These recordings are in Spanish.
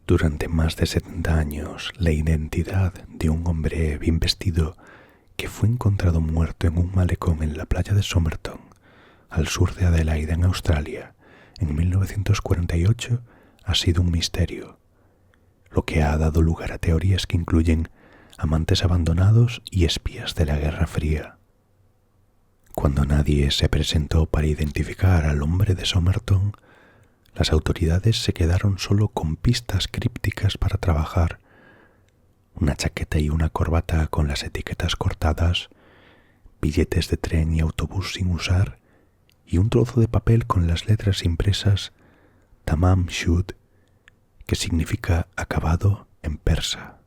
Durante más de 70 años, la identidad de un hombre bien vestido que fue encontrado muerto en un malecón en la playa de Somerton, al sur de Adelaida, en Australia, en 1948, ha sido un misterio, lo que ha dado lugar a teorías que incluyen amantes abandonados y espías de la Guerra Fría. Cuando nadie se presentó para identificar al hombre de Somerton, las autoridades se quedaron solo con pistas crípticas para trabajar: una chaqueta y una corbata con las etiquetas cortadas, billetes de tren y autobús sin usar y un trozo de papel con las letras impresas Tamam Shud, que significa acabado en persa.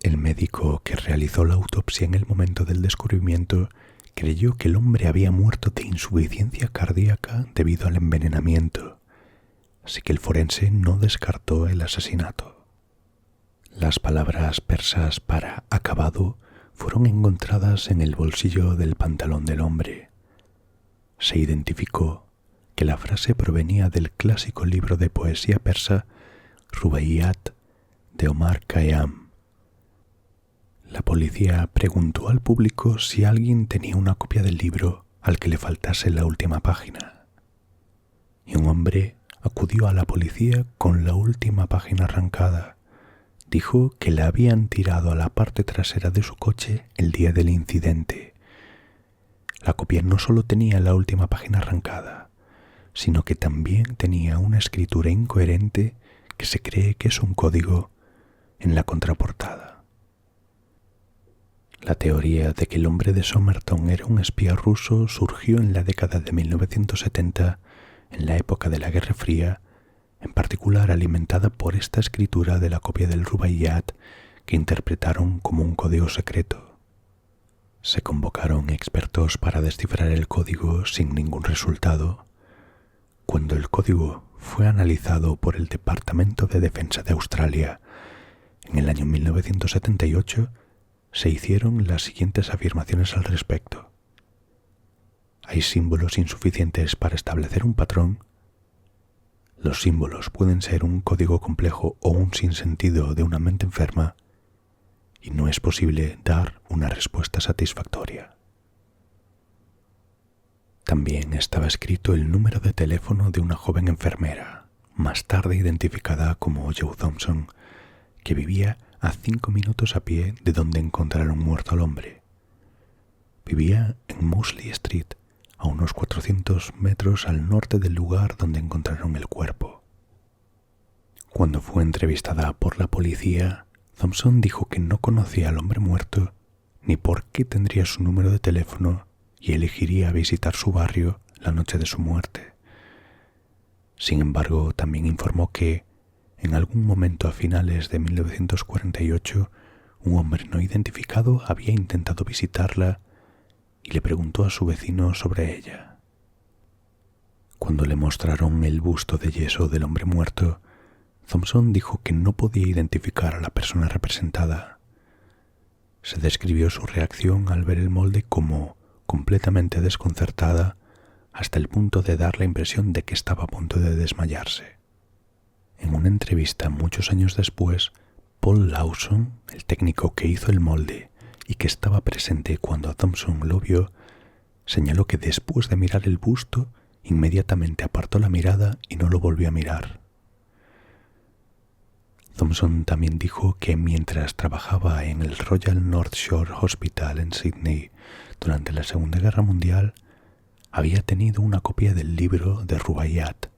El médico que realizó la autopsia en el momento del descubrimiento creyó que el hombre había muerto de insuficiencia cardíaca debido al envenenamiento, así que el forense no descartó el asesinato. Las palabras persas para acabado fueron encontradas en el bolsillo del pantalón del hombre. Se identificó que la frase provenía del clásico libro de poesía persa Rubaiyat de Omar Khayyam. La policía preguntó al público si alguien tenía una copia del libro al que le faltase la última página, y un hombre acudió a la policía con la última página arrancada. Dijo que la habían tirado a la parte trasera de su coche el día del incidente. La copia no solo tenía la última página arrancada, sino que también tenía una escritura incoherente que se cree que es un código en la contraportada. La teoría de que el hombre de Somerton era un espía ruso surgió en la década de 1970, en la época de la Guerra Fría, en particular alimentada por esta escritura de la copia del Rubaiyat que interpretaron como un código secreto. Se convocaron expertos para descifrar el código sin ningún resultado. Cuando el código fue analizado por el Departamento de Defensa de Australia en el año 1978, se hicieron las siguientes afirmaciones al respecto. ¿Hay símbolos insuficientes para establecer un patrón? Los símbolos pueden ser un código complejo o un sinsentido de una mente enferma, y no es posible dar una respuesta satisfactoria. También estaba escrito el número de teléfono de una joven enfermera, más tarde identificada como Jo Thompson, que vivía a 5 minutos a pie de donde encontraron muerto al hombre. Vivía en Mosley Street, a unos 400 metros al norte del lugar donde encontraron el cuerpo. Cuando fue entrevistada por la policía, Thompson dijo que no conocía al hombre muerto ni por qué tendría su número de teléfono y elegiría visitar su barrio la noche de su muerte. Sin embargo, también informó que en algún momento a finales de 1948, un hombre no identificado había intentado visitarla y le preguntó a su vecino sobre ella. Cuando le mostraron el busto de yeso del hombre muerto, Thompson dijo que no podía identificar a la persona representada. Se describió su reacción al ver el molde como completamente desconcertada, hasta el punto de dar la impresión de que estaba a punto de desmayarse. En una entrevista muchos años después, Paul Lawson, el técnico que hizo el molde y que estaba presente cuando Thompson lo vio, señaló que después de mirar el busto, inmediatamente apartó la mirada y no lo volvió a mirar. Thompson también dijo que mientras trabajaba en el Royal North Shore Hospital en Sydney durante la Segunda Guerra Mundial, había tenido una copia del libro de Rubaiyat.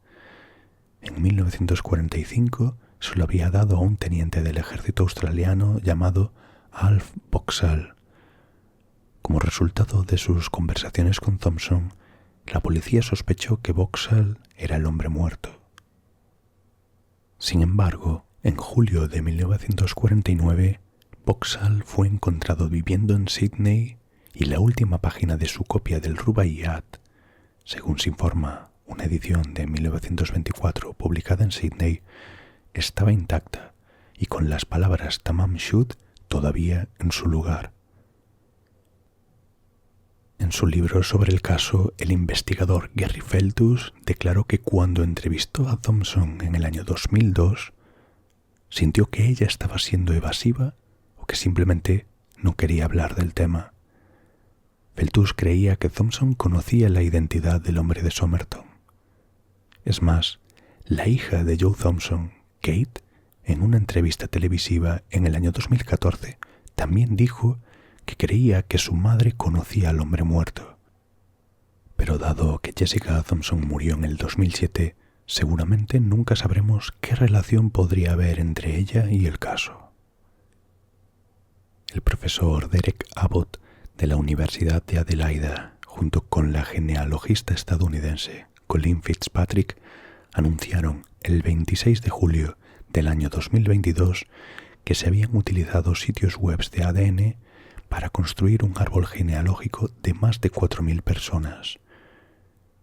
En 1945 se lo había dado a un teniente del ejército australiano llamado Alf Boxall. Como resultado de sus conversaciones con Thompson, la policía sospechó que Boxall era el hombre muerto. Sin embargo, en julio de 1949, Boxall fue encontrado viviendo en Sydney y la última página de su copia del Rubaiyat, según se informa, una edición de 1924 publicada en Sydney, estaba intacta y con las palabras Tamam Shud todavía en su lugar. En su libro sobre el caso, el investigador Gary Feltus declaró que cuando entrevistó a Thompson en el año 2002, sintió que ella estaba siendo evasiva o que simplemente no quería hablar del tema. Feltus creía que Thompson conocía la identidad del hombre de Somerton. Es más, la hija de Joe Thompson, Kate, en una entrevista televisiva en el año 2014, también dijo que creía que su madre conocía al hombre muerto. Pero dado que Jessica Thompson murió en el 2007, seguramente nunca sabremos qué relación podría haber entre ella y el caso. El profesor Derek Abbott de la Universidad de Adelaida, junto con la genealogista estadounidense Colleen Fitzpatrick, anunciaron el 26 de julio del año 2022 que se habían utilizado sitios web de ADN para construir un árbol genealógico de más de 4.000 personas.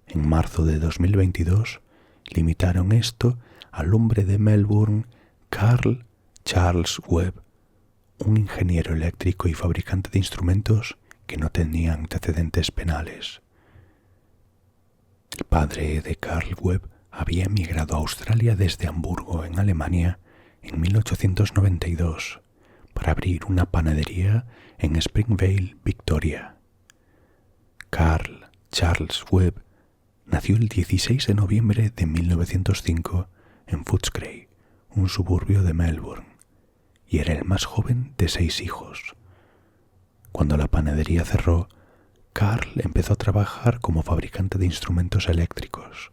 En marzo de 2022 limitaron esto al hombre de Melbourne, Carl Charles Webb, un ingeniero eléctrico y fabricante de instrumentos que no tenía antecedentes penales. El padre de Carl Webb había emigrado a Australia desde Hamburgo, en Alemania, en 1892, para abrir una panadería en Springvale, Victoria. Carl Charles Webb nació el 16 de noviembre de 1905 en Footscray, un suburbio de Melbourne, y era el más joven de 6 hijos. Cuando la panadería cerró, Carl empezó a trabajar como fabricante de instrumentos eléctricos.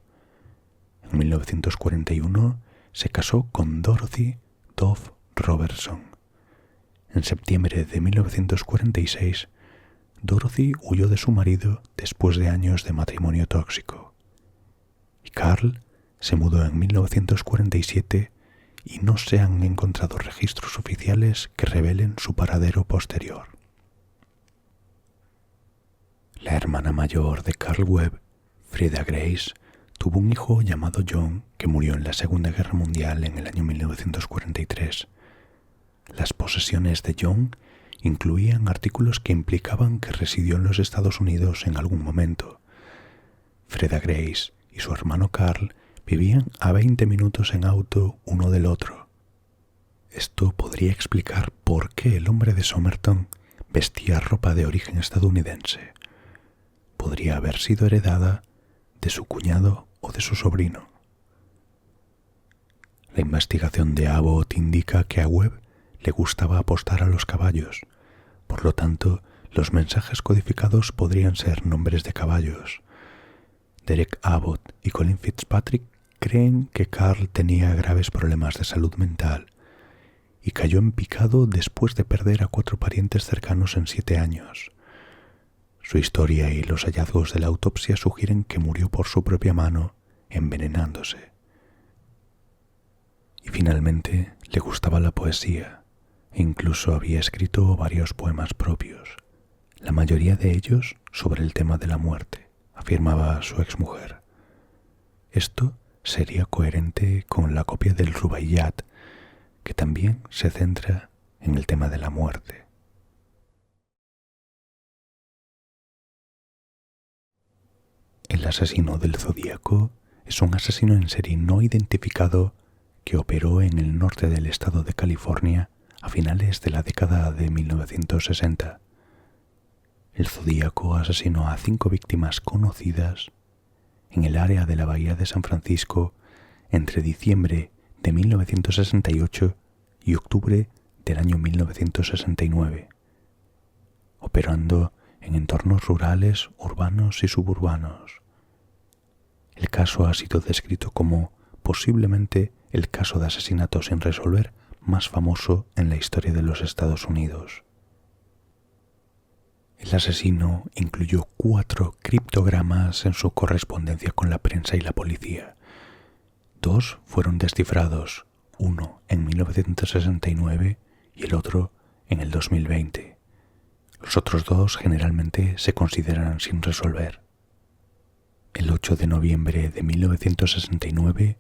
En 1941 se casó con Dorothy Dove Robertson. En septiembre de 1946, Dorothy huyó de su marido después de años de matrimonio tóxico. Y Carl se mudó en 1947 y no se han encontrado registros oficiales que revelen su paradero posterior. La hermana mayor de Carl Webb, Frida Grace, tuvo un hijo llamado John que murió en la Segunda Guerra Mundial en el año 1943. Las posesiones de John incluían artículos que implicaban que residió en los Estados Unidos en algún momento. Frida Grace y su hermano Carl vivían a 20 minutos en auto uno del otro. Esto podría explicar por qué el hombre de Somerton vestía ropa de origen estadounidense. Podría haber sido heredada de su cuñado o de su sobrino. La investigación de Abbott indica que a Webb le gustaba apostar a los caballos, por lo tanto, los mensajes codificados podrían ser nombres de caballos. Derek Abbott y Colleen Fitzpatrick creen que Carl tenía graves problemas de salud mental y cayó en picado después de perder a 4 parientes cercanos en 7 años. Su historia y los hallazgos de la autopsia sugieren que murió por su propia mano, envenenándose. Y finalmente le gustaba la poesía e incluso había escrito varios poemas propios, la mayoría de ellos sobre el tema de la muerte, afirmaba su exmujer. Esto sería coherente con la copia del Rubaiyat, que también se centra en el tema de la muerte. El asesino del Zodíaco es un asesino en serie no identificado que operó en el norte del estado de California a finales de la década de 1960. El Zodíaco asesinó a 5 víctimas conocidas en el área de la Bahía de San Francisco entre diciembre de 1968 y octubre del año 1969, operando en entornos rurales, urbanos y suburbanos. El caso ha sido descrito como posiblemente el caso de asesinato sin resolver más famoso en la historia de los Estados Unidos. El asesino incluyó 4 criptogramas en su correspondencia con la prensa y la policía. 2 fueron descifrados, uno en 1969 y el otro en el 2020. Los otros 2 generalmente se consideran sin resolver. El 8 de noviembre de 1969,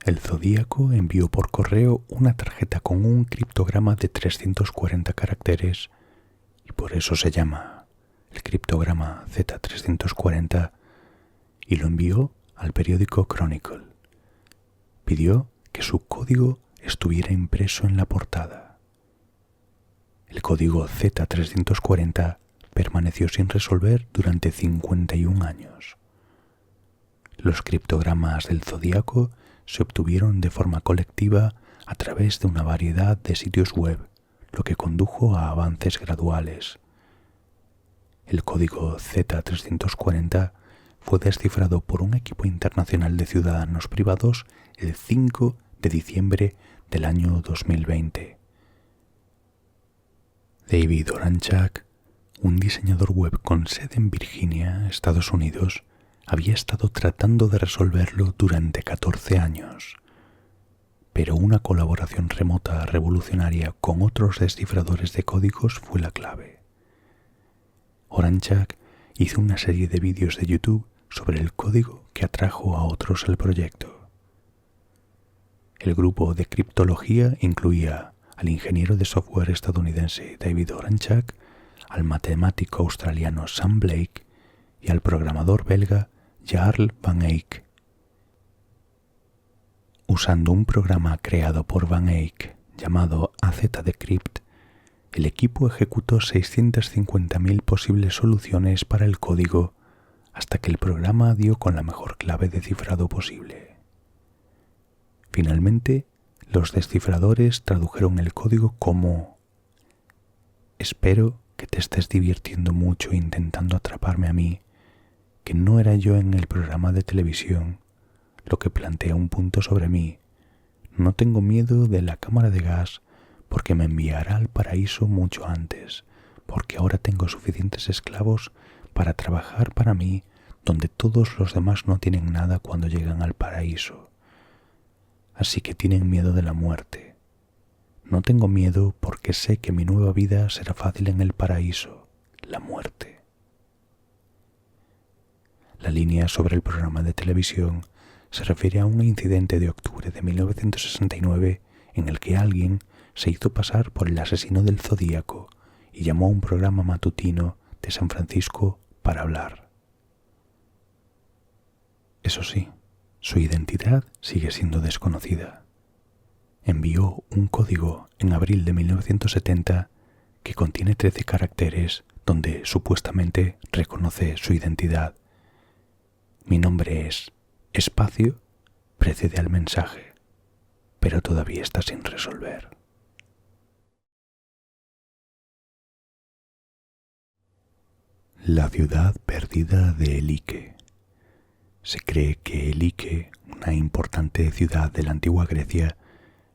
el Zodíaco envió por correo una tarjeta con un criptograma de 340 caracteres y por eso se llama el criptograma Z340, y lo envió al periódico Chronicle. Pidió que su código estuviera impreso en la portada. El código Z340 permaneció sin resolver durante 51 años. Los criptogramas del zodíaco se obtuvieron de forma colectiva a través de una variedad de sitios web, lo que condujo a avances graduales. El código Z340 fue descifrado por un equipo internacional de ciudadanos privados el 5 de diciembre del año 2020. David Oranchak, un diseñador web con sede en Virginia, Estados Unidos, había estado tratando de resolverlo durante 14 años. Pero una colaboración remota revolucionaria con otros descifradores de códigos fue la clave. Oranchak hizo una serie de vídeos de YouTube sobre el código que atrajo a otros al proyecto. El grupo de criptología incluía al ingeniero de software estadounidense David Oranchak, al matemático australiano Sam Blake y al programador belga Jarl Van Eyck. Usando un programa creado por Van Eyck llamado AZDecrypt, el equipo ejecutó 650.000 posibles soluciones para el código hasta que el programa dio con la mejor clave de cifrado posible. Finalmente, los descifradores tradujeron el código como: espero que te estés divirtiendo mucho intentando atraparme a mí, que no era yo en el programa de televisión, lo que plantea un punto sobre mí. No tengo miedo de la cámara de gas porque me enviará al paraíso mucho antes, porque ahora tengo suficientes esclavos para trabajar para mí donde todos los demás no tienen nada cuando llegan al paraíso. Así que tienen miedo de la muerte. No tengo miedo porque sé que mi nueva vida será fácil en el paraíso, la muerte. La línea sobre el programa de televisión se refiere a un incidente de octubre de 1969 en el que alguien se hizo pasar por el asesino del Zodíaco y llamó a un programa matutino de San Francisco para hablar. Eso sí, su identidad sigue siendo desconocida. Envió un código en abril de 1970 que contiene 13 caracteres donde supuestamente reconoce su identidad. Mi nombre es espacio, precede al mensaje, pero todavía está sin resolver. La ciudad perdida de Elike. Se cree que Elike, una importante ciudad de la antigua Grecia,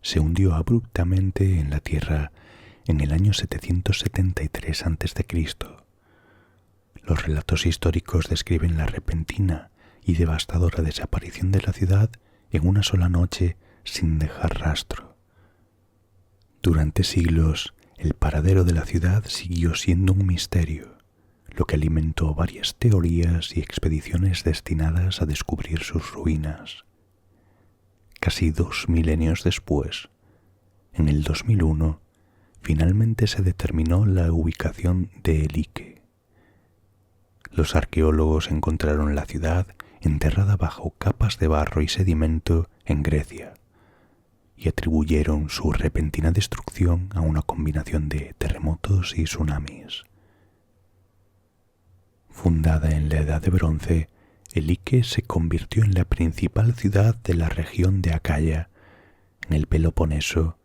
se hundió abruptamente en la tierra en el año 773 a.C. Los relatos históricos describen la repentina y devastadora desaparición de la ciudad en una sola noche sin dejar rastro. Durante siglos, el paradero de la ciudad siguió siendo un misterio, lo que alimentó varias teorías y expediciones destinadas a descubrir sus ruinas. Casi 2 milenios después, en el 2001, finalmente se determinó la ubicación de Elike. Los arqueólogos encontraron la ciudad enterrada bajo capas de barro y sedimento en Grecia y atribuyeron su repentina destrucción a una combinación de terremotos y tsunamis. Fundada en la Edad de Bronce, Elike se convirtió en la principal ciudad de la región de Acaya, en el Peloponeso,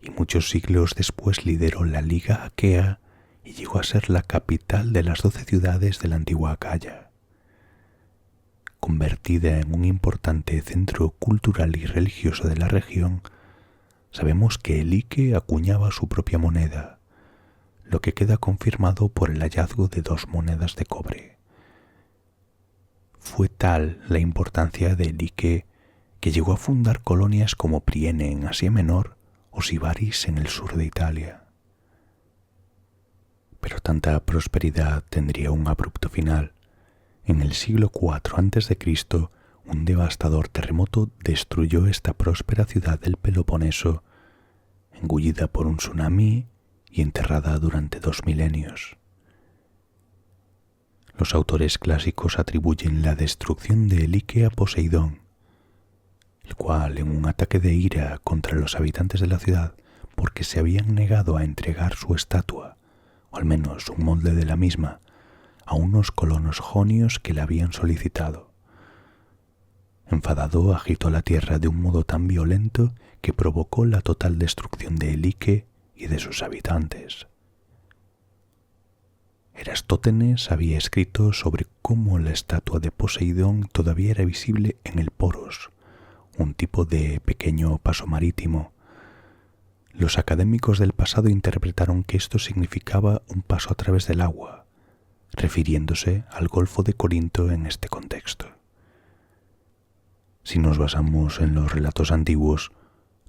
y muchos siglos después lideró la Liga Aquea y llegó a ser la capital de las 12 ciudades de la antigua Acaya. Convertida en un importante centro cultural y religioso de la región, sabemos que Elike acuñaba su propia moneda, lo que queda confirmado por el hallazgo de 2 monedas de cobre. Fue tal la importancia de Elike que llegó a fundar colonias como Priene en Asia Menor o Sibaris en el sur de Italia. Pero tanta prosperidad tendría un abrupto final. En el siglo IV a.C., un devastador terremoto destruyó esta próspera ciudad del Peloponeso, engullida por un tsunami y enterrada durante 2 milenios. Los autores clásicos atribuyen la destrucción de Elike a Poseidón, el cual, en un ataque de ira contra los habitantes de la ciudad porque se habían negado a entregar su estatua, o al menos un molde de la misma, a unos colonos jonios que la habían solicitado. Enfadado, agitó la tierra de un modo tan violento que provocó la total destrucción de Elike y de sus habitantes. Erastótenes había escrito sobre cómo la estatua de Poseidón todavía era visible en el Poros, un tipo de pequeño paso marítimo. Los académicos del pasado interpretaron que esto significaba un paso a través del agua, refiriéndose al Golfo de Corinto en este contexto. Si nos basamos en los relatos antiguos,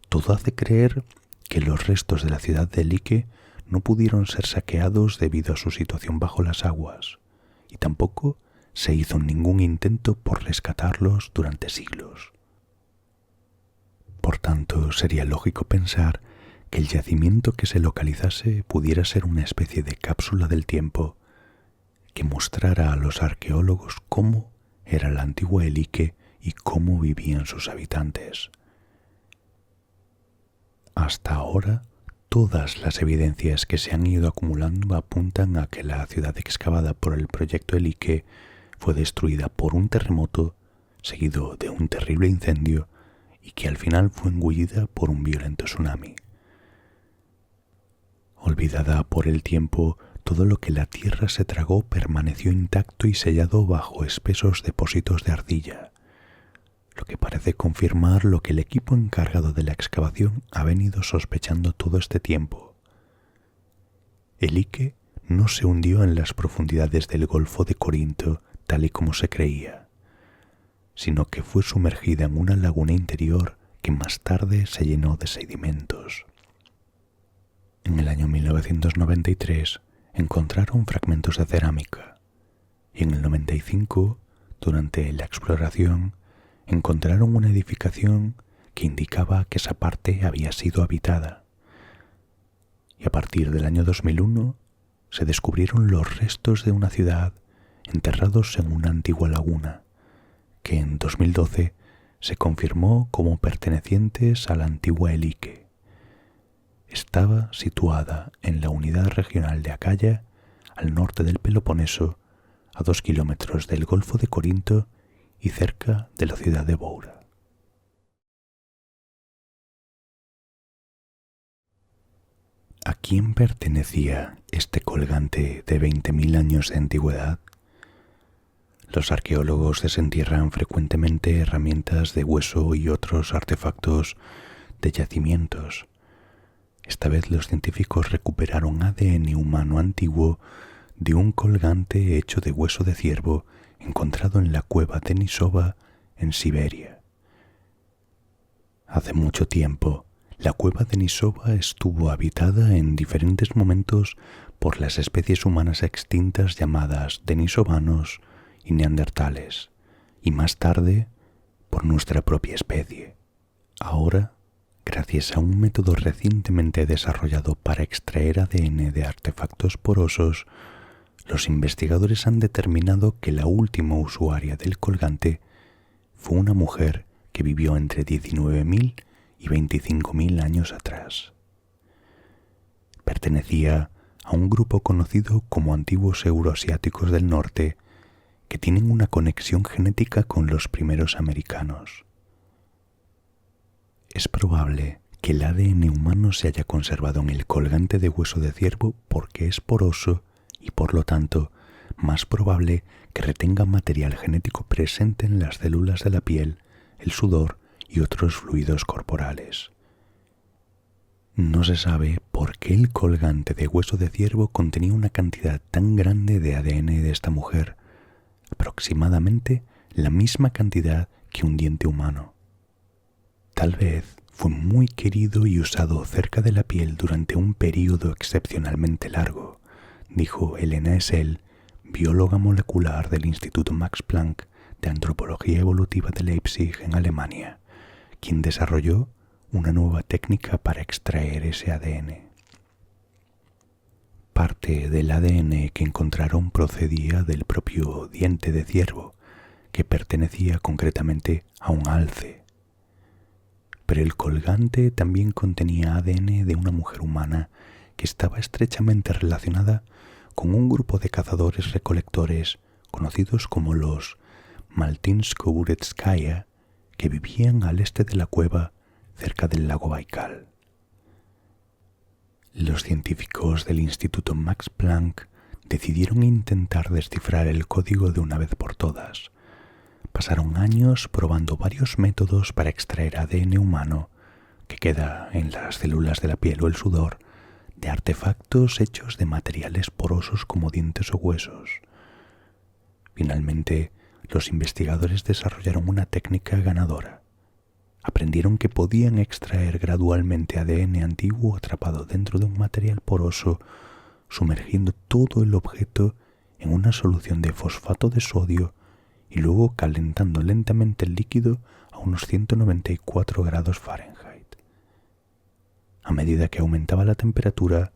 todo hace creer que los restos de la ciudad de Elike no pudieron ser saqueados debido a su situación bajo las aguas, y tampoco se hizo ningún intento por rescatarlos durante siglos. Por tanto, sería lógico pensar que el yacimiento que se localizase pudiera ser una especie de cápsula del tiempo que mostrara a los arqueólogos cómo era la antigua Elike y cómo vivían sus habitantes. Hasta ahora, todas las evidencias que se han ido acumulando apuntan a que la ciudad excavada por el proyecto Elike fue destruida por un terremoto seguido de un terrible incendio y que al final fue engullida por un violento tsunami. Olvidada por el tiempo, todo lo que la tierra se tragó permaneció intacto y sellado bajo espesos depósitos de arcilla, lo que parece confirmar lo que el equipo encargado de la excavación ha venido sospechando todo este tiempo. Elike no se hundió en las profundidades del Golfo de Corinto tal y como se creía, sino que fue sumergida en una laguna interior que más tarde se llenó de sedimentos. En el año 1993 encontraron fragmentos de cerámica y en el 95, durante la exploración, encontraron una edificación que indicaba que esa parte había sido habitada. Y a partir del año 2001 se descubrieron los restos de una ciudad enterrados en una antigua laguna, que en 2012 se confirmó como pertenecientes a la antigua Elike. Estaba situada en la unidad regional de Acaya, al norte del Peloponeso, a 2 kilómetros del Golfo de Corinto y cerca de la ciudad de Boura. ¿A quién pertenecía este colgante de 20.000 años de antigüedad? Los arqueólogos desentierran frecuentemente herramientas de hueso y otros artefactos de yacimientos. Esta vez los científicos recuperaron ADN humano antiguo de un colgante hecho de hueso de ciervo encontrado en la cueva Denisova en Siberia. Hace mucho tiempo, la cueva Denisova estuvo habitada en diferentes momentos por las especies humanas extintas llamadas denisovanos y neandertales, y más tarde por nuestra propia especie. Ahora, gracias a un método recientemente desarrollado para extraer ADN de artefactos porosos, los investigadores han determinado que la última usuaria del colgante fue una mujer que vivió entre 19.000 y 25.000 años atrás. Pertenecía a un grupo conocido como antiguos euroasiáticos del norte que tienen una conexión genética con los primeros americanos. Es probable que el ADN humano se haya conservado en el colgante de hueso de ciervo porque es poroso y por lo tanto más probable que retenga material genético presente en las células de la piel, el sudor y otros fluidos corporales. No se sabe por qué el colgante de hueso de ciervo contenía una cantidad tan grande de ADN de esta mujer, aproximadamente la misma cantidad que un diente humano. Tal vez fue muy querido y usado cerca de la piel durante un período excepcionalmente largo, dijo Elena Essel, bióloga molecular del Instituto Max Planck de Antropología Evolutiva de Leipzig en Alemania, quien desarrolló una nueva técnica para extraer ese ADN. parte del ADN que encontraron procedía del propio diente de ciervo, que pertenecía concretamente a un alce. Pero el colgante también contenía ADN de una mujer humana que estaba estrechamente relacionada con un grupo de cazadores-recolectores conocidos como los Maltinsko-Buretskaya, que vivían al este de la cueva cerca del lago Baikal. Los científicos del Instituto Max Planck decidieron intentar descifrar el código de una vez por todas. Pasaron años probando varios métodos para extraer ADN humano que queda en las células de la piel o el sudor de artefactos hechos de materiales porosos como dientes o huesos. Finalmente, los investigadores desarrollaron una técnica ganadora. Aprendieron que podían extraer gradualmente ADN antiguo atrapado dentro de un material poroso, sumergiendo todo el objeto en una solución de fosfato de sodio y luego calentando lentamente el líquido a unos 194 grados Fahrenheit. A medida que aumentaba la temperatura,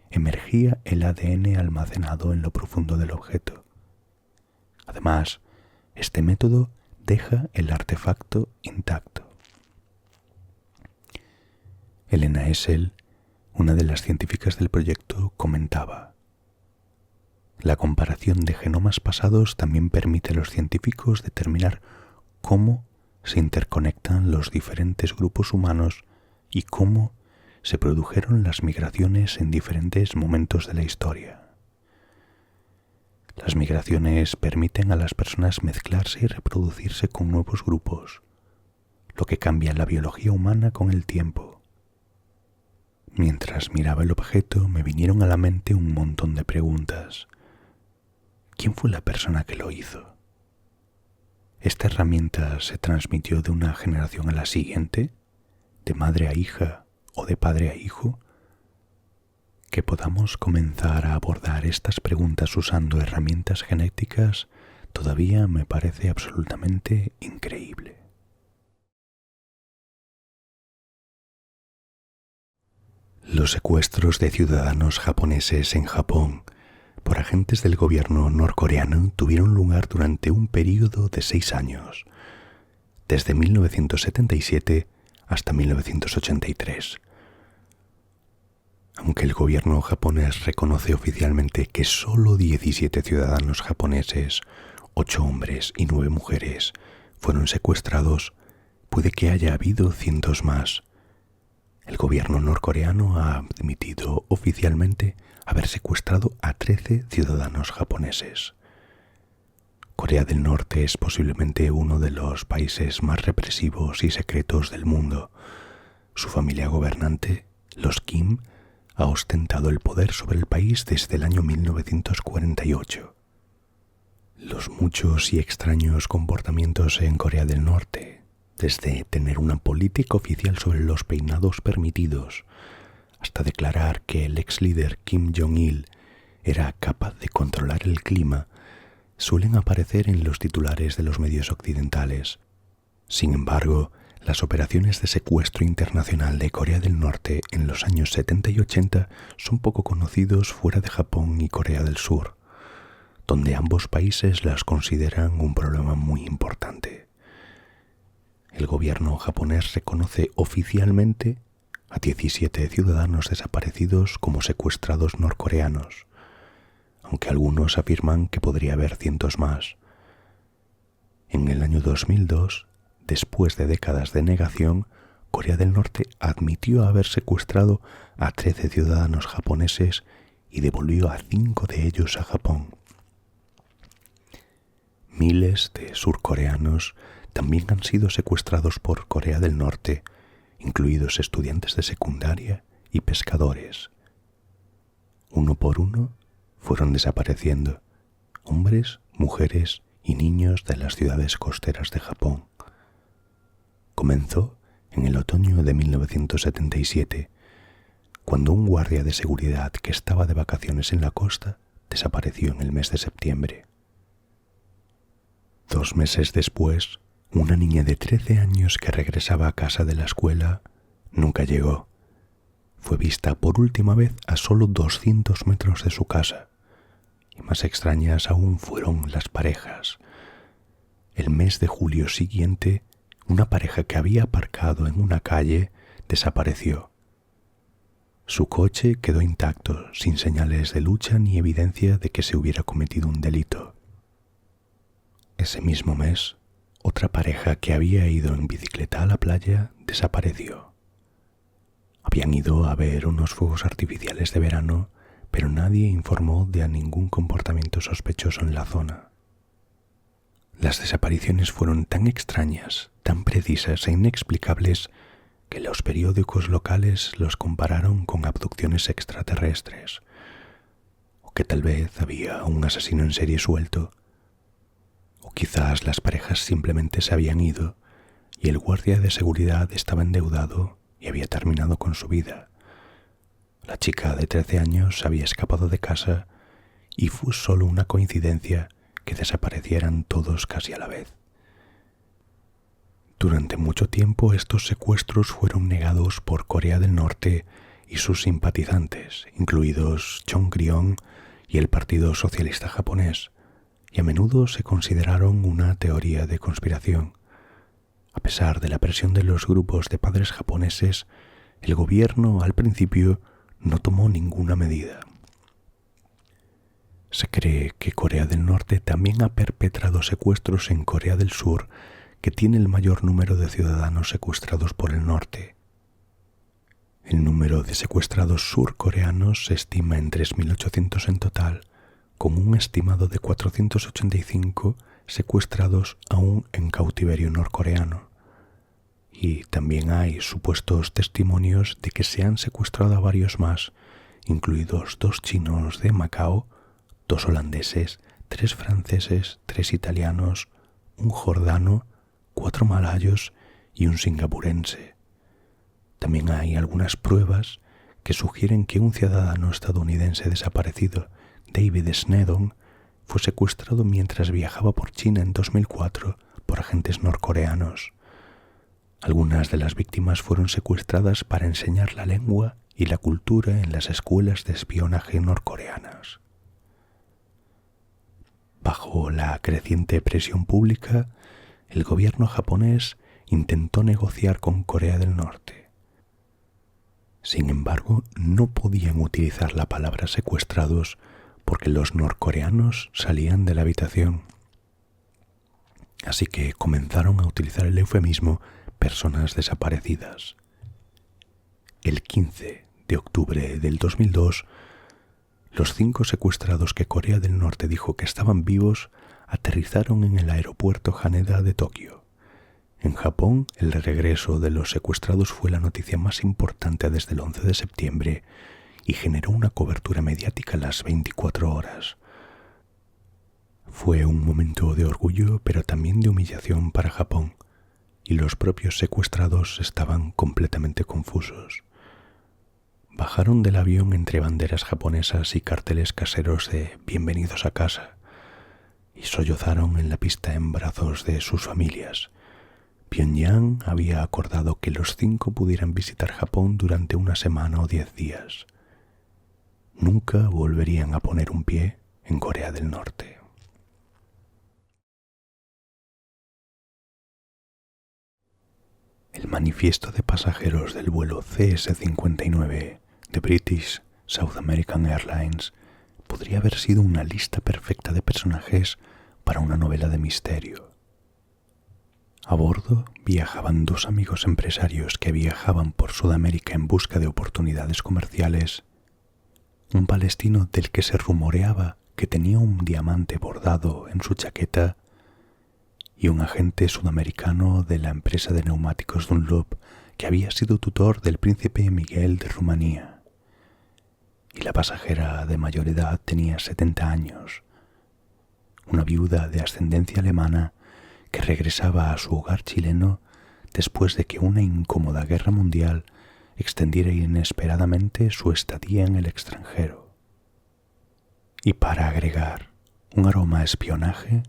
emergía el ADN almacenado en lo profundo del objeto. Además, este método deja el artefacto intacto. Elena Essel, una de las científicas del proyecto, comentaba: la comparación de genomas pasados también permite a los científicos determinar cómo se interconectan los diferentes grupos humanos y cómo se produjeron las migraciones en diferentes momentos de la historia. Las migraciones permiten a las personas mezclarse y reproducirse con nuevos grupos, lo que cambia la biología humana con el tiempo. Mientras miraba el objeto, me vinieron a la mente un montón de preguntas. ¿Quién fue la persona que lo hizo? ¿Esta herramienta se transmitió de una generación a la siguiente? ¿De madre a hija o de padre a hijo? Que podamos comenzar a abordar estas preguntas usando herramientas genéticas todavía me parece absolutamente increíble. Los secuestros de ciudadanos japoneses en Japón por agentes del gobierno norcoreano tuvieron lugar durante un período de 6 años, desde 1977 hasta 1983. Aunque el gobierno japonés reconoce oficialmente que solo 17 ciudadanos japoneses, 8 hombres y 9 mujeres, fueron secuestrados, puede que haya habido cientos más. El gobierno norcoreano ha admitido oficialmente haber secuestrado a 13 ciudadanos japoneses. Corea del Norte es posiblemente uno de los países más represivos y secretos del mundo. Su familia gobernante, los Kim, ha ostentado el poder sobre el país desde el año 1948. Los muchos y extraños comportamientos en Corea del Norte, desde tener una política oficial sobre los peinados permitidos, hasta declarar que el ex líder Kim Jong-il era capaz de controlar el clima, suelen aparecer en los titulares de los medios occidentales. Sin embargo, las operaciones de secuestro internacional de Corea del Norte en los años 70 y 80 son poco conocidos fuera de Japón y Corea del Sur, donde ambos países las consideran un problema muy importante. El gobierno japonés reconoce oficialmente a 17 ciudadanos desaparecidos como secuestrados norcoreanos, aunque algunos afirman que podría haber cientos más. En el año 2002, después de décadas de negación, Corea del Norte admitió haber secuestrado a 13 ciudadanos japoneses y devolvió a 5 de ellos a Japón. Miles de surcoreanos también han sido secuestrados por Corea del Norte, incluidos estudiantes de secundaria y pescadores. Uno por uno fueron desapareciendo, hombres, mujeres y niños de las ciudades costeras de Japón. Comenzó en el otoño de 1977, cuando un guardia de seguridad que estaba de vacaciones en la costa desapareció en el mes de septiembre. 2 meses después, una niña de 13 años que regresaba a casa de la escuela nunca llegó. fue vista por última vez a solo 200 metros de su casa. Y más extrañas aún fueron las parejas. El mes de julio siguiente, una pareja que había aparcado en una calle desapareció. Su coche quedó intacto, sin señales de lucha ni evidencia de que se hubiera cometido un delito. Ese mismo mes, otra pareja que había ido en bicicleta a la playa desapareció. Habían ido a ver unos fuegos artificiales de verano, pero nadie informó de ningún comportamiento sospechoso en la zona. Las desapariciones fueron tan extrañas, tan precisas e inexplicables que los periódicos locales los compararon con abducciones extraterrestres, o que tal vez había un asesino en serie suelto, o quizás las parejas simplemente se habían ido y el guardia de seguridad estaba endeudado y había terminado con su vida. La chica de 13 años había escapado de casa y fue solo una coincidencia que desaparecieran todos casi a la vez. Durante mucho tiempo estos secuestros fueron negados por Corea del Norte y sus simpatizantes, incluidos Chongryon y el Partido Socialista Japonés, y a menudo se consideraron una teoría de conspiración. A pesar de la presión de los grupos de padres japoneses, el gobierno al principio no tomó ninguna medida. Se cree que Corea del Norte también ha perpetrado secuestros en Corea del Sur, que tiene el mayor número de ciudadanos secuestrados por el norte. El número de secuestrados surcoreanos se estima en 3.800 en total, con un estimado de 485 secuestrados aún en cautiverio norcoreano. Y también hay supuestos testimonios de que se han secuestrado a varios más, incluidos 2 chinos de Macao, 2 holandeses, 3 franceses, 3 italianos, un jordano, 4 malayos y un singapurense. También hay algunas pruebas que sugieren que un ciudadano estadounidense desaparecido, David Snedon, fue secuestrado mientras viajaba por China en 2004 por agentes norcoreanos. Algunas de las víctimas fueron secuestradas para enseñar la lengua y la cultura en las escuelas de espionaje norcoreanas. Bajo la creciente presión pública, el gobierno japonés intentó negociar con Corea del Norte. Sin embargo, no podían utilizar la palabra secuestrados porque los norcoreanos salían de la habitación. Así que comenzaron a utilizar el eufemismo personas desaparecidas. El 15 de octubre del 2002, los 5 secuestrados que Corea del Norte dijo que estaban vivos aterrizaron en el aeropuerto Haneda de Tokio. En Japón, el regreso de los secuestrados fue la noticia más importante desde el 11 de septiembre y generó una cobertura mediática a las 24 horas. Fue un momento de orgullo, pero también de humillación para Japón, y los propios secuestrados estaban completamente confusos. Bajaron del avión entre banderas japonesas y carteles caseros de «Bienvenidos a casa», y sollozaron en la pista en brazos de sus familias. Pyongyang había acordado que los 5 pudieran visitar Japón durante una semana o 10 días. Nunca volverían a poner un pie en Corea del Norte. El manifiesto de pasajeros del vuelo CS-59 de British South American Airlines podría haber sido una lista perfecta de personajes para una novela de misterio. A bordo viajaban 2 amigos empresarios que viajaban por Sudamérica en busca de oportunidades comerciales, un palestino del que se rumoreaba que tenía un diamante bordado en su chaqueta y un agente sudamericano de la empresa de neumáticos Dunlop que había sido tutor del príncipe Miguel de Rumanía. Y la pasajera de mayor edad tenía 70 años, una viuda de ascendencia alemana que regresaba a su hogar chileno después de que una incómoda guerra mundial extendiera inesperadamente su estadía en el extranjero. Y para agregar un aroma a espionaje,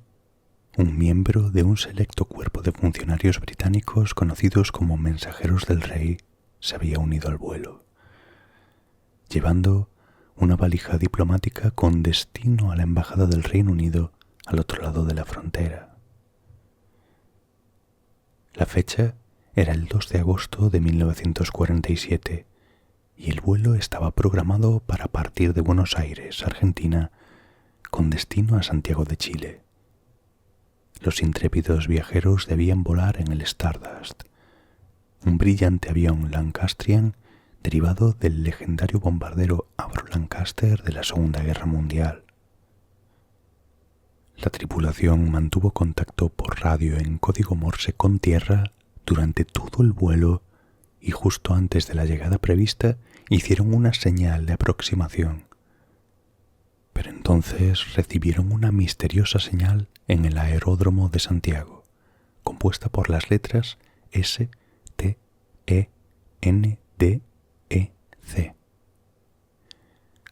un miembro de un selecto cuerpo de funcionarios británicos conocidos como mensajeros del rey se había unido al vuelo. llevando una valija diplomática con destino a la Embajada del Reino Unido al otro lado de la frontera. La fecha era el 2 de agosto de 1947 y el vuelo estaba programado para partir de Buenos Aires, Argentina, con destino a Santiago de Chile. Los intrépidos viajeros debían volar en el Stardust, un brillante avión Lancastrian derivado del legendario bombardero Avro Lancaster de la Segunda Guerra Mundial. La tripulación mantuvo contacto por radio en código Morse con tierra durante todo el vuelo y justo antes de la llegada prevista hicieron una señal de aproximación. Pero entonces recibieron una misteriosa señal en el aeródromo de Santiago, compuesta por las letras S, T, E, N, D, E, C.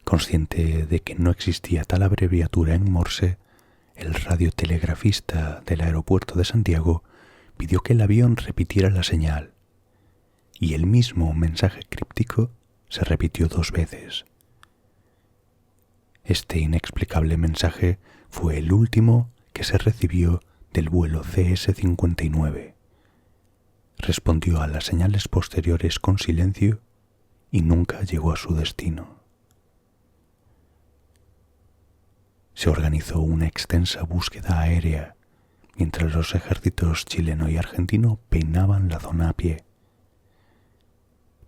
Consciente de que no existía tal abreviatura en Morse, el radiotelegrafista del aeropuerto de Santiago pidió que el avión repitiera la señal, y el mismo mensaje críptico se repitió 2 veces. Este inexplicable mensaje fue el último que se recibió del vuelo CS-59. Respondió a las señales posteriores con silencio y nunca llegó a su destino. Se organizó una extensa búsqueda aérea mientras los ejércitos chileno y argentino peinaban la zona a pie.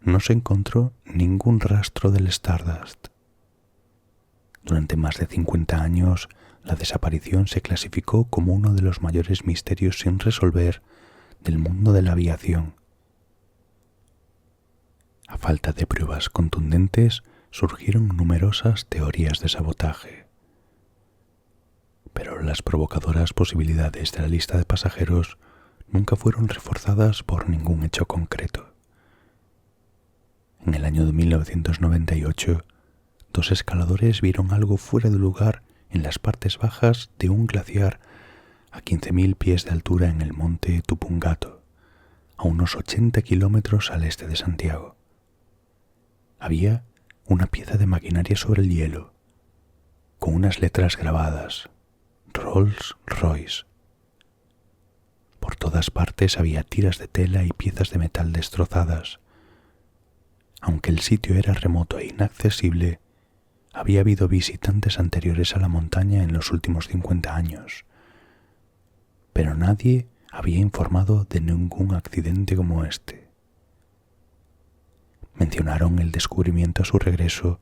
No se encontró ningún rastro del Stardust. Durante más de 50 años, la desaparición se clasificó como uno de los mayores misterios sin resolver del mundo de la aviación. A falta de pruebas contundentes, surgieron numerosas teorías de sabotaje. Pero las provocadoras posibilidades de la lista de pasajeros nunca fueron reforzadas por ningún hecho concreto. En el año de 1998, 2 escaladores vieron algo fuera de lugar en las partes bajas de un glaciar a 15.000 pies de altura en el monte Tupungato, a unos 80 kilómetros al este de Santiago. Había una pieza de maquinaria sobre el hielo, con unas letras grabadas: Rolls-Royce. Por todas partes había tiras de tela y piezas de metal destrozadas. Aunque el sitio era remoto e inaccesible, había habido visitantes anteriores a la montaña en los últimos 50 años, pero nadie había informado de ningún accidente como este. Mencionaron el descubrimiento a su regreso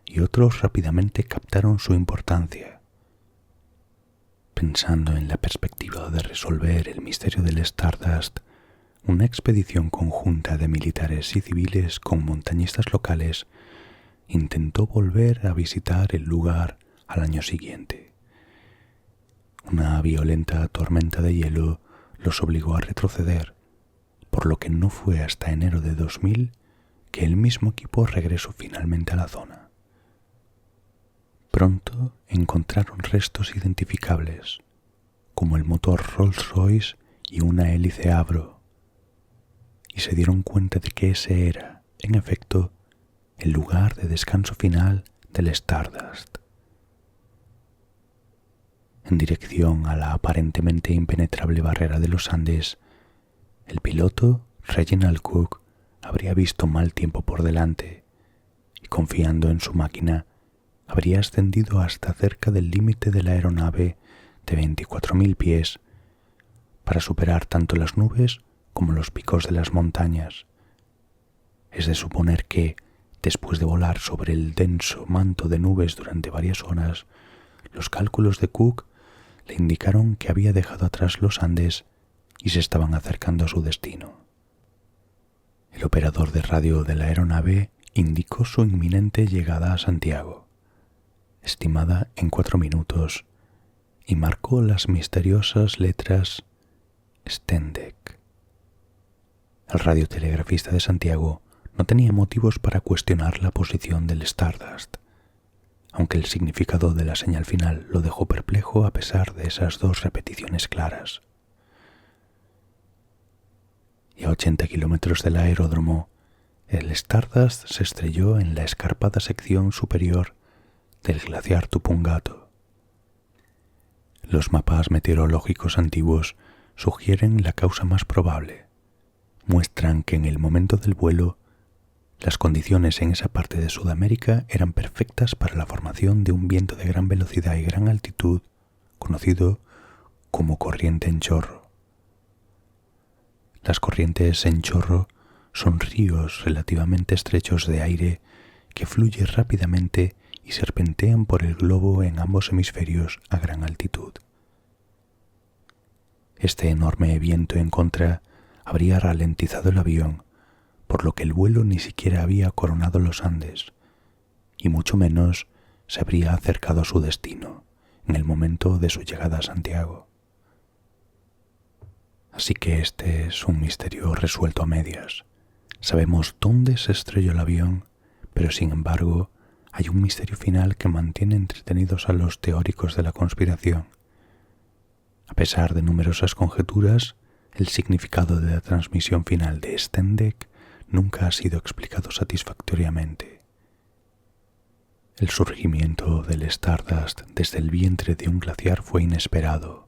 y otros rápidamente captaron su importancia. Pensando en la perspectiva de resolver el misterio del Stardust, una expedición conjunta de militares y civiles con montañistas locales intentó volver a visitar el lugar al año siguiente. Una violenta tormenta de hielo los obligó a retroceder, por lo que no fue hasta enero de 2000 que el mismo equipo regresó finalmente a la zona. Pronto encontraron restos identificables, como el motor Rolls-Royce y una hélice Avro, y se dieron cuenta de que ese era, en efecto, el lugar de descanso final del Stardust. En dirección a la aparentemente impenetrable barrera de los Andes, el piloto Reginald Cook habría visto mal tiempo por delante y, confiando en su máquina, habría ascendido hasta cerca del límite de la aeronave de 24.000 pies para superar tanto las nubes como los picos de las montañas. Es de suponer que, después de volar sobre el denso manto de nubes durante varias horas, los cálculos de Cook le indicaron que había dejado atrás los Andes y se estaban acercando a su destino. El operador de radio de la aeronave indicó su inminente llegada a Santiago, estimada en 4 minutos, y marcó las misteriosas letras Stendek. El radiotelegrafista de Santiago no tenía motivos para cuestionar la posición del Stardust, aunque el significado de la señal final lo dejó perplejo a pesar de esas 2 repeticiones claras. Y a 80 kilómetros del aeródromo, El Stardust se estrelló en la escarpada sección superior del glaciar Tupungato. Los mapas meteorológicos antiguos sugieren la causa más probable. Muestran que en el momento del vuelo, las condiciones en esa parte de Sudamérica eran perfectas para la formación de un viento de gran velocidad y gran altitud, conocido como corriente en chorro. Las corrientes en chorro son ríos relativamente estrechos de aire que fluyen rápidamente y serpentean por el globo en ambos hemisferios a gran altitud. Este enorme viento en contra habría ralentizado el avión, por lo que el vuelo ni siquiera había coronado los Andes, y mucho menos se habría acercado a su destino en el momento de su llegada a Santiago. Así que este es un misterio resuelto a medias. Sabemos dónde se estrelló el avión, pero sin embargo hay un misterio final que mantiene entretenidos a los teóricos de la conspiración. A pesar de numerosas conjeturas, el significado de la transmisión final de Stendek nunca ha sido explicado satisfactoriamente. El surgimiento del Stardust desde el vientre de un glaciar fue inesperado,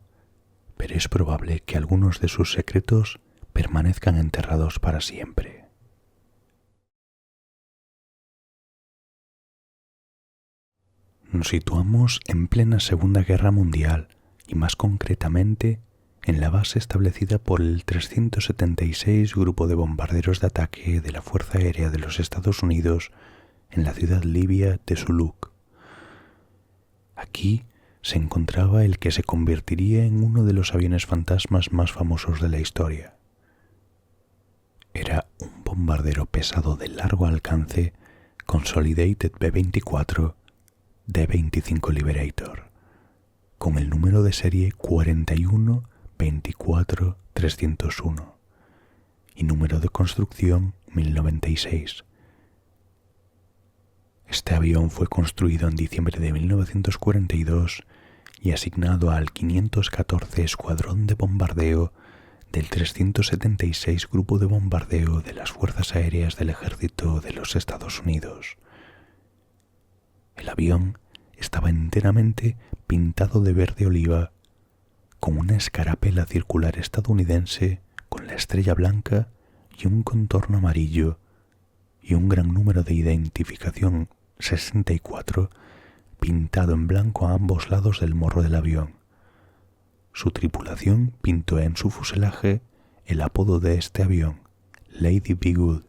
pero es probable que algunos de sus secretos permanezcan enterrados para siempre. Nos situamos en plena Segunda Guerra Mundial y más concretamente en la base establecida por el 376 Grupo de Bombarderos de Ataque de la Fuerza Aérea de los Estados Unidos en la ciudad libia de Suluk. Aquí se encontraba el que se convertiría en uno de los aviones fantasmas más famosos de la historia. Era un bombardero pesado de largo alcance Consolidated B-24 D-25 Liberator, con el número de serie 41-24-301 y número de construcción 1096. Este avión fue construido en diciembre de 1942 y asignado al 514 Escuadrón de Bombardeo del 376 Grupo de Bombardeo de las Fuerzas Aéreas del Ejército de los Estados Unidos. El avión estaba enteramente pintado de verde oliva, con una escarapela circular estadounidense con la estrella blanca y un contorno amarillo y un gran número de identificación 64 pintado en blanco a ambos lados del morro del avión. Su tripulación pintó en su fuselaje el apodo de este avión, Lady Be Good.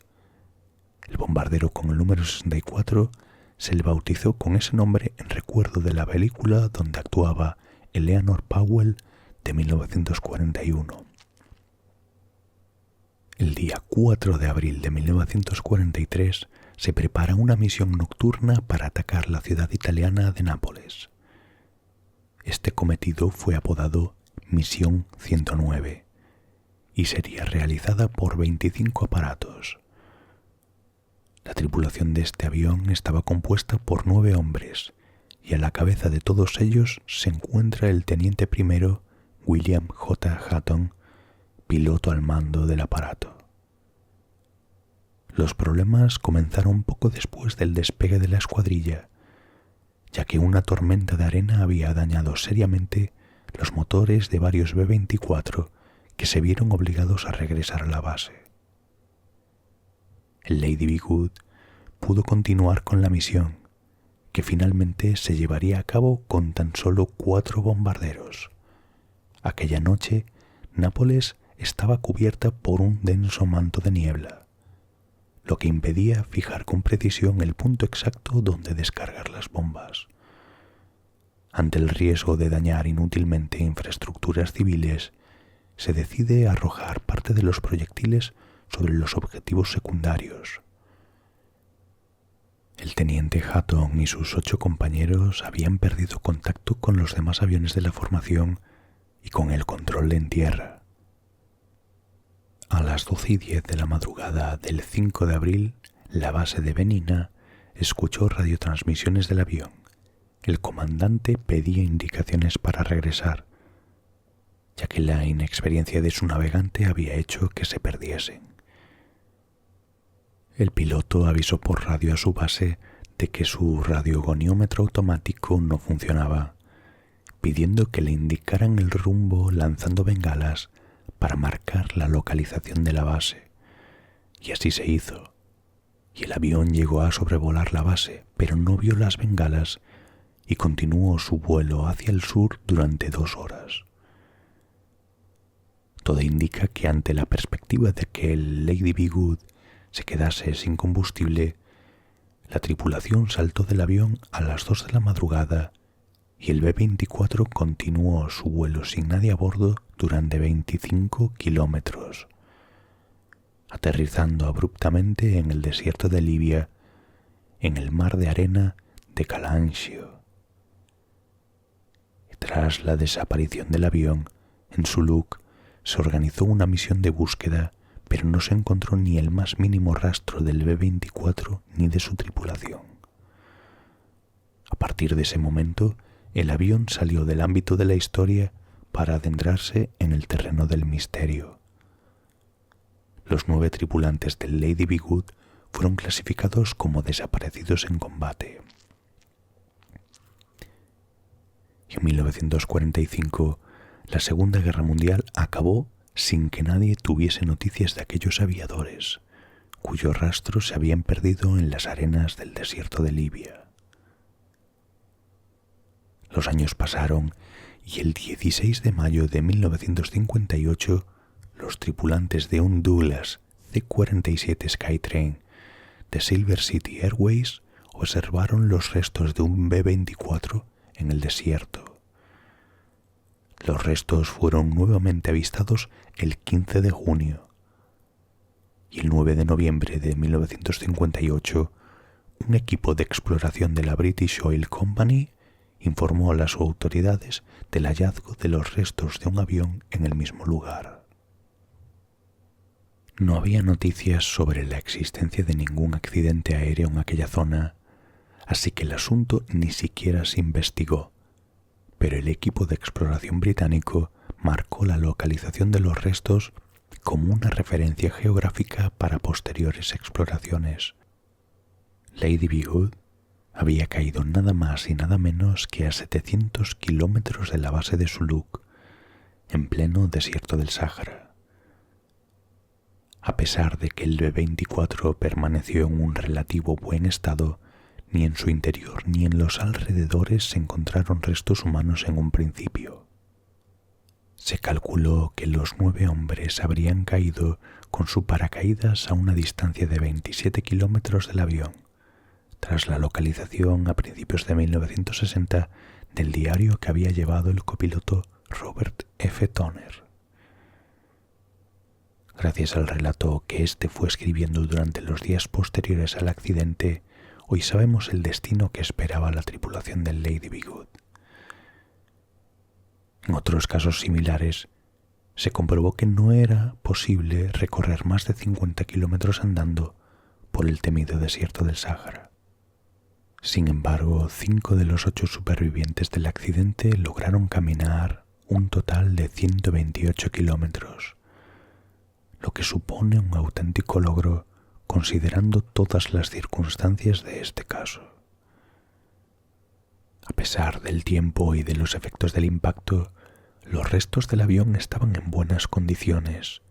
El bombardero con el número 64 se le bautizó con ese nombre en recuerdo de la película donde actuaba Eleanor Powell de 1941. El día 4 de abril de 1943 se prepara una misión nocturna para atacar la ciudad italiana de Nápoles. Este cometido fue apodado Misión 109 y sería realizada por 25 aparatos. La tripulación de este avión estaba compuesta por 9 hombres y a la cabeza de todos ellos se encuentra el teniente primero William J. Hatton, piloto al mando del aparato. Los problemas comenzaron poco después del despegue de la escuadrilla, ya que una tormenta de arena había dañado seriamente los motores de varios B-24 que se vieron obligados a regresar a la base. El Lady Be Good pudo continuar con la misión, que finalmente se llevaría a cabo con tan solo 4 bombarderos. Aquella noche, Nápoles estaba cubierta por un denso manto de niebla, lo que impedía fijar con precisión el punto exacto donde descargar las bombas. Ante el riesgo de dañar inútilmente infraestructuras civiles, se decide arrojar parte de los proyectiles sobre los objetivos secundarios. El teniente Hatton y sus 8 compañeros habían perdido contacto con los demás aviones de la formación y con el control en tierra. A las 12:10 de la madrugada del 5 de abril, la base de Benina escuchó radiotransmisiones del avión. El comandante pedía indicaciones para regresar, ya que la inexperiencia de su navegante había hecho que se perdiesen. El piloto avisó por radio a su base de que su radiogoniómetro automático no funcionaba, pidiendo que le indicaran el rumbo lanzando bengalas para marcar la localización de la base. Y así se hizo, y el avión llegó a sobrevolar la base, pero no vio las bengalas y continuó su vuelo hacia el sur durante 2 horas. Todo indica que ante la perspectiva de que el Lady Be Good se quedase sin combustible, la tripulación saltó del avión a las 2 de la madrugada y el B-24 continuó su vuelo sin nadie a bordo durante 25 kilómetros, aterrizando abruptamente en el desierto de Libia, en el mar de arena de Calancio. Tras la desaparición del avión, en Suluk se organizó una misión de búsqueda, pero no se encontró ni el más mínimo rastro del B-24 ni de su tripulación. A partir de ese momento, el avión salió del ámbito de la historia para adentrarse en el terreno del misterio. Los 9 tripulantes del Lady Be Good fueron clasificados como desaparecidos en combate. Y en 1945, la Segunda Guerra Mundial acabó sin que nadie tuviese noticias de aquellos aviadores, cuyos rastros se habían perdido en las arenas del desierto de Libia. Los años pasaron y el 16 de mayo de 1958, los tripulantes de un Douglas C-47 Skytrain de Silver City Airways observaron los restos de un B-24 en el desierto. Los restos fueron nuevamente avistados el 15 de junio y el 9 de noviembre de 1958 un equipo de exploración de la British Oil Company informó a las autoridades del hallazgo de los restos de un avión en el mismo lugar. No había noticias sobre la existencia de ningún accidente aéreo en aquella zona, así que el asunto ni siquiera se investigó, pero el equipo de exploración británico marcó la localización de los restos como una referencia geográfica para posteriores exploraciones. Lady Be Good había caído nada más y nada menos que a 700 kilómetros de la base de Suluk, en pleno desierto del Sáhara. A pesar de que el B-24 permaneció en un relativo buen estado, ni en su interior ni en los alrededores se encontraron restos humanos en un principio. Se calculó que los 9 hombres habrían caído con su paracaídas a una distancia de 27 kilómetros del avión, tras la localización a principios de 1960 del diario que había llevado el copiloto Robert F. Toner. Gracias al relato que éste fue escribiendo durante los días posteriores al accidente, hoy sabemos el destino que esperaba la tripulación del Lady Be Good. En otros casos similares, se comprobó que no era posible recorrer más de 50 kilómetros andando por el temido desierto del Sáhara. Sin embargo, 5 de los 8 supervivientes del accidente lograron caminar un total de 128 kilómetros, lo que supone un auténtico logro considerando todas las circunstancias de este caso. A pesar del tiempo y de los efectos del impacto, los restos del avión estaban en buenas condiciones.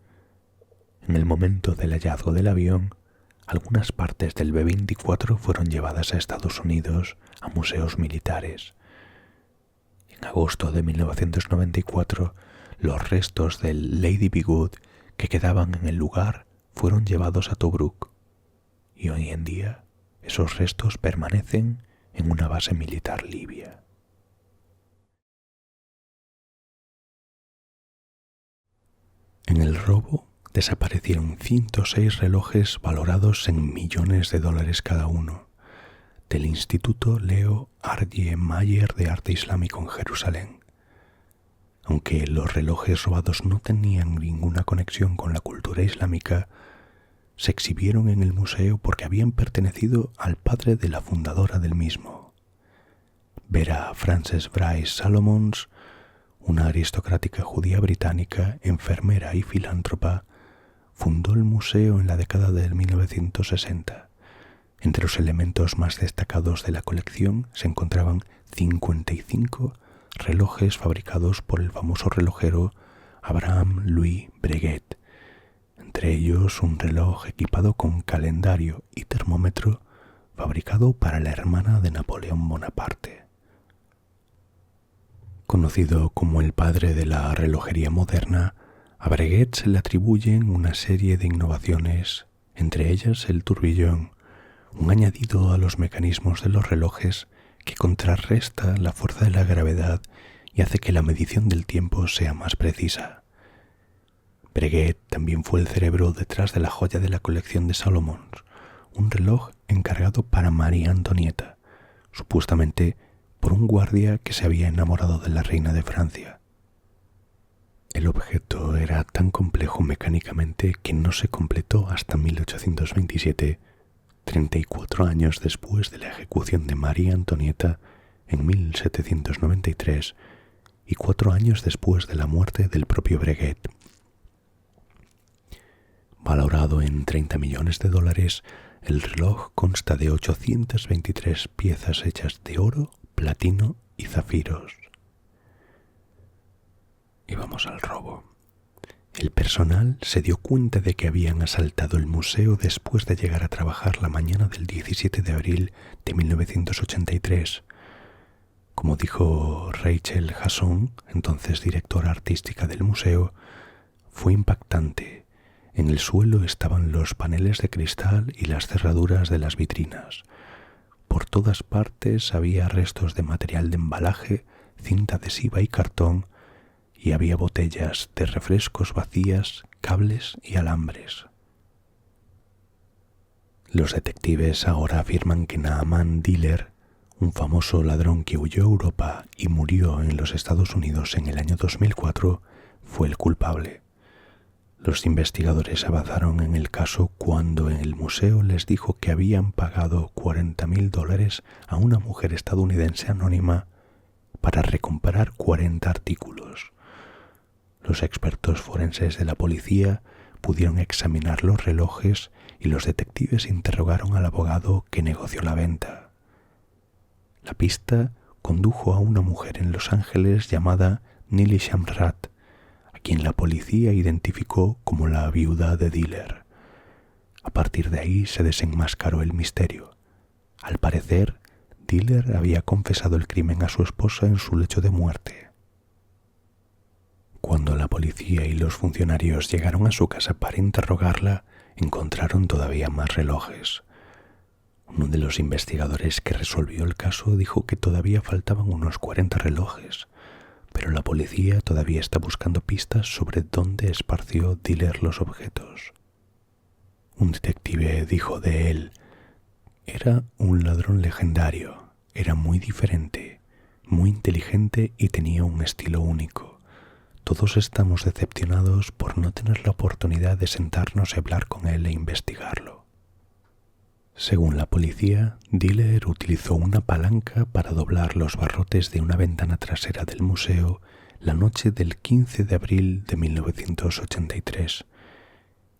En el momento del hallazgo del avión, algunas partes del B-24 fueron llevadas a Estados Unidos a museos militares. En agosto de 1994, los restos del Lady Be Good que quedaban en el lugar fueron llevados a Tobruk, y hoy en día esos restos permanecen en una base militar libia. En el robo desaparecieron 106 relojes valorados en millones de dólares cada uno, del Instituto Leo R.G. Mayer de Arte Islámico en Jerusalén. Aunque los relojes robados no tenían ninguna conexión con la cultura islámica, se exhibieron en el museo porque habían pertenecido al padre de la fundadora del mismo. Vera Frances Bryce Solomons, una aristocrática judía británica, enfermera y filántropa, fundó el museo en la década de 1960. Entre los elementos más destacados de la colección se encontraban 55 relojes fabricados por el famoso relojero Abraham Louis Breguet, entre ellos un reloj equipado con calendario y termómetro fabricado para la hermana de Napoleón Bonaparte. Conocido como el padre de la relojería moderna, a Breguet se le atribuyen una serie de innovaciones, entre ellas el turbillón, un añadido a los mecanismos de los relojes que contrarresta la fuerza de la gravedad y hace que la medición del tiempo sea más precisa. Breguet también fue el cerebro detrás de la joya de la colección de Salomón, un reloj encargado para María Antonieta, supuestamente por un guardia que se había enamorado de la reina de Francia. El objeto era tan complejo mecánicamente que no se completó hasta 1827, 34 años después de la ejecución de María Antonieta en 1793 y 4 años después de la muerte del propio Breguet. Valorado en $30 millones, el reloj consta de 823 piezas hechas de oro, platino y zafiros. Y vamos al robo. El personal se dio cuenta de que habían asaltado el museo después de llegar a trabajar la mañana del 17 de abril de 1983. Como dijo Rachel Hasson, entonces directora artística del museo, fue impactante. En el suelo estaban los paneles de cristal y las cerraduras de las vitrinas. Por todas partes había restos de material de embalaje, cinta adhesiva y cartón, y había botellas de refrescos vacías, cables y alambres. Los detectives ahora afirman que Naaman Diller, un famoso ladrón que huyó a Europa y murió en los Estados Unidos en el año 2004, fue el culpable. Los investigadores avanzaron en el caso cuando el museo les dijo que habían pagado $40.000 a una mujer estadounidense anónima para recomprar 40 artículos. Los expertos forenses de la policía pudieron examinar los relojes y los detectives interrogaron al abogado que negoció la venta. La pista condujo a una mujer en Los Ángeles llamada Nili Shamrat, a quien la policía identificó como la viuda de Diller. A partir de ahí se desenmascaró el misterio. Al parecer, Diller había confesado el crimen a su esposa en su lecho de muerte. Cuando la policía y los funcionarios llegaron a su casa para interrogarla, encontraron todavía más relojes. Uno de los investigadores que resolvió el caso dijo que todavía faltaban unos 40 relojes, pero la policía todavía está buscando pistas sobre dónde esparció Diller los objetos. Un detective dijo de él: era un ladrón legendario, era muy diferente, muy inteligente y tenía un estilo único. Todos estamos decepcionados por no tener la oportunidad de sentarnos y hablar con él e investigarlo. Según la policía, Diller utilizó una palanca para doblar los barrotes de una ventana trasera del museo la noche del 15 de abril de 1983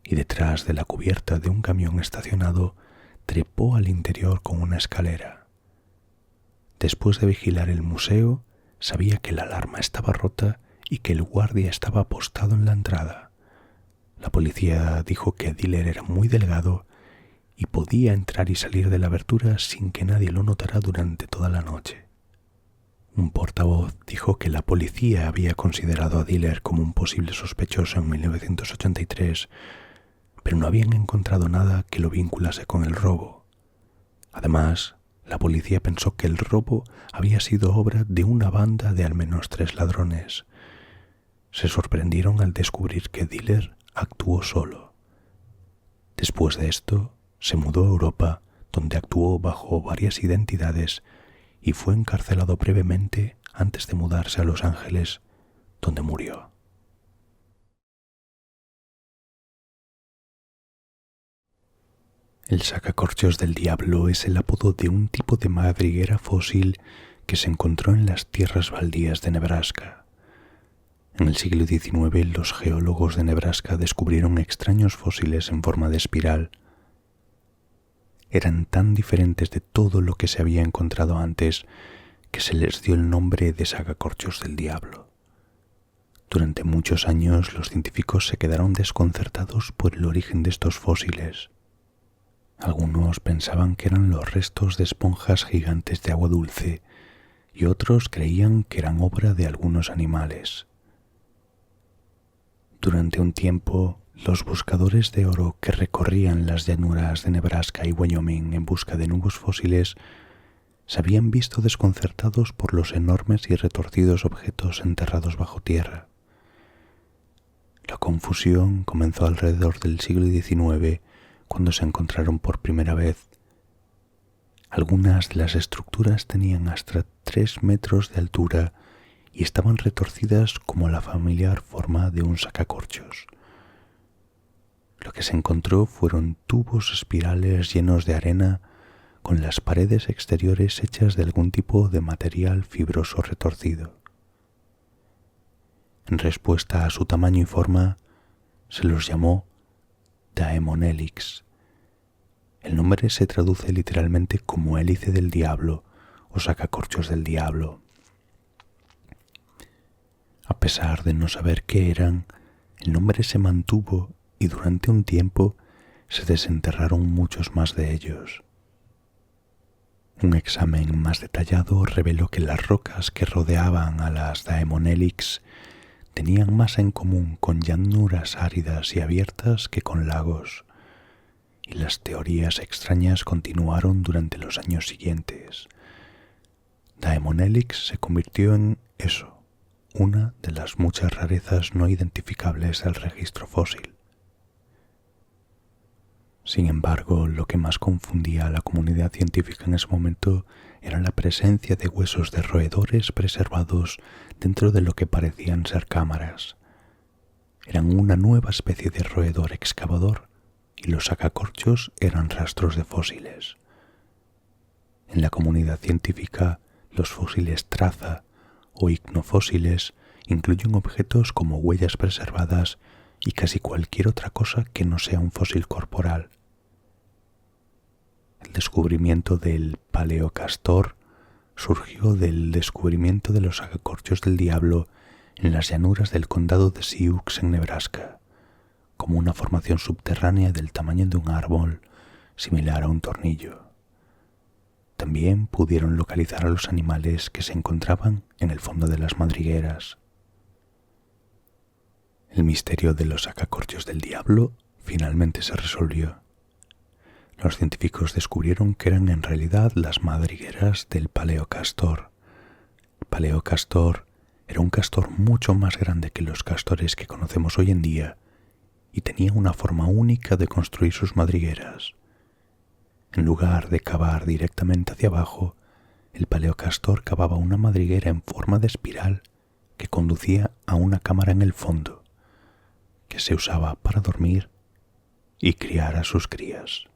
y detrás de la cubierta de un camión estacionado trepó al interior con una escalera. Después de vigilar el museo, sabía que la alarma estaba rota y que el guardia estaba apostado en la entrada. La policía dijo que Diller era muy delgado y podía entrar y salir de la abertura sin que nadie lo notara durante toda la noche. Un portavoz dijo que la policía había considerado a Diller como un posible sospechoso en 1983, pero no habían encontrado nada que lo vinculase con el robo. Además, la policía pensó que el robo había sido obra de una banda de al menos 3 ladrones. Se sorprendieron al descubrir que Diller actuó solo. Después de esto, se mudó a Europa, donde actuó bajo varias identidades y fue encarcelado brevemente antes de mudarse a Los Ángeles, donde murió. El sacacorchos del diablo es el apodo de un tipo de madriguera fósil que se encontró en las tierras baldías de Nebraska. En el siglo XIX, los geólogos de Nebraska descubrieron extraños fósiles en forma de espiral. Eran tan diferentes de todo lo que se había encontrado antes que se les dio el nombre de sacacorchos del diablo. Durante muchos años los científicos se quedaron desconcertados por el origen de estos fósiles. Algunos pensaban que eran los restos de esponjas gigantes de agua dulce y otros creían que eran obra de algunos animales. Durante un tiempo, los buscadores de oro que recorrían las llanuras de Nebraska y Wyoming en busca de nuevos fósiles se habían visto desconcertados por los enormes y retorcidos objetos enterrados bajo tierra. La confusión comenzó alrededor del siglo XIX, cuando se encontraron por primera vez. Algunas de las estructuras tenían hasta 3 metros de altura y estaban retorcidas como la familiar forma de un sacacorchos. Lo que se encontró fueron tubos espirales llenos de arena con las paredes exteriores hechas de algún tipo de material fibroso retorcido. En respuesta a su tamaño y forma, se los llamó Daemonhelix. El nombre se traduce literalmente como hélice del diablo o sacacorchos del diablo. A pesar de no saber qué eran, el nombre se mantuvo y durante un tiempo se desenterraron muchos más de ellos. Un examen más detallado reveló que las rocas que rodeaban a las Daemonhelix tenían más en común con llanuras áridas y abiertas que con lagos, y las teorías extrañas continuaron durante los años siguientes. Daemonhelix se convirtió en eso, una de las muchas rarezas no identificables del registro fósil. Sin embargo, lo que más confundía a la comunidad científica en ese momento era la presencia de huesos de roedores preservados dentro de lo que parecían ser cámaras. Eran una nueva especie de roedor excavador y los sacacorchos eran rastros de fósiles. En la comunidad científica, los fósiles traza o icnofósiles incluyen objetos como huellas preservadas y casi cualquier otra cosa que no sea un fósil corporal. El descubrimiento del paleocastor surgió del descubrimiento de los sacacorchos del diablo en las llanuras del condado de Sioux en Nebraska, como una formación subterránea del tamaño de un árbol, similar a un tornillo. También pudieron localizar a los animales que se encontraban en el fondo de las madrigueras. El misterio de los sacacorchos del diablo finalmente se resolvió. Los científicos descubrieron que eran en realidad las madrigueras del paleocastor. El paleocastor era un castor mucho más grande que los castores que conocemos hoy en día y tenía una forma única de construir sus madrigueras. En lugar de cavar directamente hacia abajo, el paleocastor cavaba una madriguera en forma de espiral que conducía a una cámara en el fondo, que se usaba para dormir y criar a sus crías.